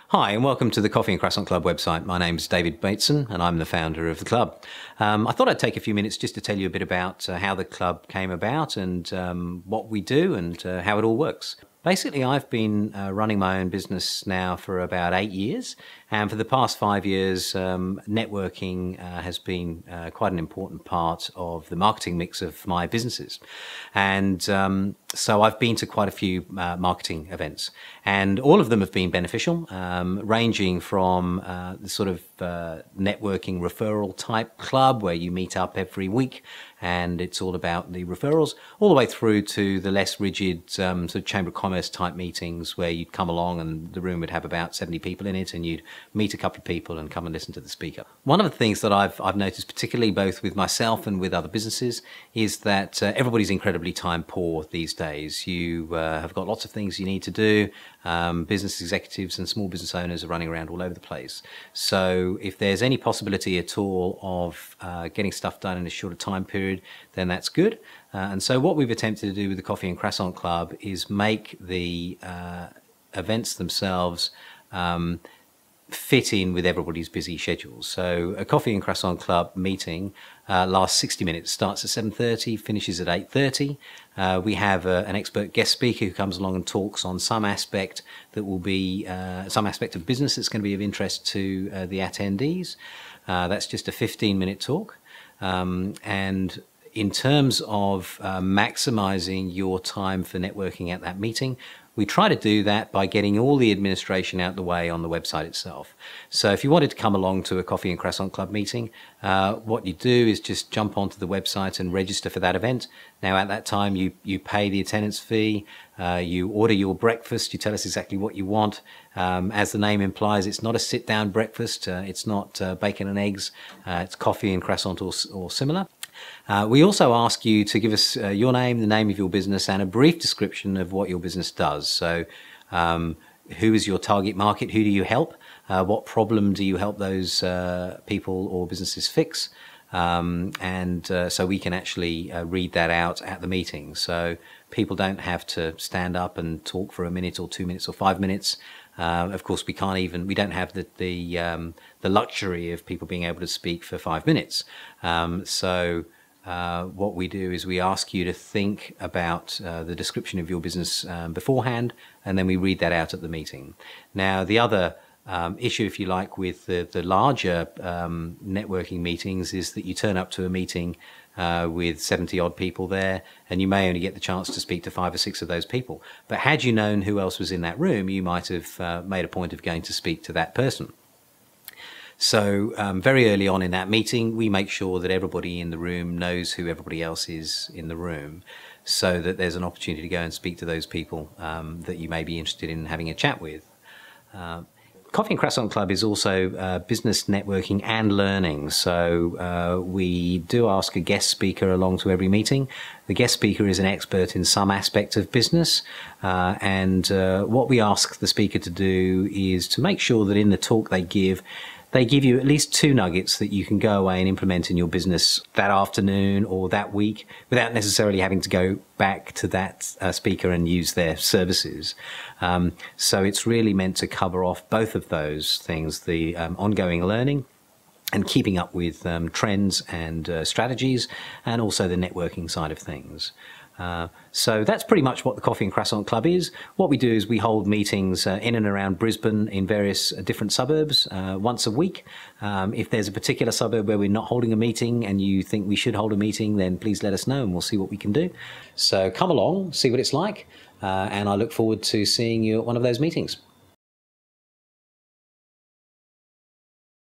Hi, and welcome to the Coffee and Croissant Club website. My name's David Bateson, and I'm the founder of the club. I thought I'd take a few minutes just to tell you a bit about how the club came about and what we do and how it all works. Basically, I've been running my own business now for about 8 years, and for the past 5 years, networking has been quite an important part of the marketing mix of my businesses. And so I've been to quite a few marketing events, and all of them have been beneficial, ranging from the sort of networking referral type club where you meet up every week and it's all about the referrals, all the way through to the less rigid sort of Chamber of Commerce type meetings where you'd come along and the room would have about 70 people in it and you'd meet a couple of people and come and listen to the speaker. One of the things that I've noticed, particularly both with myself and with other businesses, is that everybody's incredibly time poor these days. You have got lots of things you need to do. Business executives and small business owners are running around all over the place. So if there's any possibility at all of getting stuff done in a shorter time period, then that's good. And so what we've attempted to do with the Coffee and Croissant Club is make the events themselves fit in with everybody's busy schedules. So a Coffee and Croissant Club meeting lasts 60 minutes, starts at 7:30, finishes at 8:30. We have an expert guest speaker who comes along and talks on some aspect that will be some aspect of business that's going to be of interest to the attendees. That's just a 15-minute talk. And in terms of maximizing your time for networking at that meeting, we try to do that by getting all the administration out the way on the website itself. So if you wanted to come along to a Coffee and Croissant Club meeting, what you do is just jump onto the website and register for that event. Now at that time you pay the attendance fee, you order your breakfast, you tell us exactly what you want. As the name implies, it's not a sit-down breakfast, it's not bacon and eggs, it's coffee and croissant or similar. We also ask you to give us your name, the name of your business, and a brief description of what your business does. So who is your target market? Who do you help? What problem do you help those people or businesses fix? So we can actually read that out at the meeting. So people don't have to stand up and talk for a minute or 2 minutes or 5 minutes. Of course, we don't have the luxury of people being able to speak for 5 minutes. What we do is we ask you to think about the description of your business beforehand, and then we read that out at the meeting. Now, the other issue, if you like, with the larger networking meetings is that you turn up to a meeting with 70 odd people there, and you may only get the chance to speak to 5 or 6 of those people. But had you known who else was in that room, you might have made a point of going to speak to that person. So very early on in that meeting, we make sure that everybody in the room knows who everybody else is in the room, so that there's an opportunity to go and speak to those people that you may be interested in having a chat with. Coffee and Croissant Club is also business networking and learning. So we do ask a guest speaker along to every meeting. The guest speaker is an expert in some aspect of business. What we ask the speaker to do is to make sure that in the talk they give you at least 2 nuggets that you can go away and implement in your business that afternoon or that week without necessarily having to go back to that speaker and use their services. So it's really meant to cover off both of those things, the ongoing learning and keeping up with trends and strategies, and also the networking side of things. So that's pretty much what the Coffee and Croissant Club is. What we do is we hold meetings in and around Brisbane in various different suburbs once a week. If there's a particular suburb where we're not holding a meeting and you think we should hold a meeting, then please let us know and we'll see what we can do. So come along, see what it's like, and I look forward to seeing you at one of those meetings.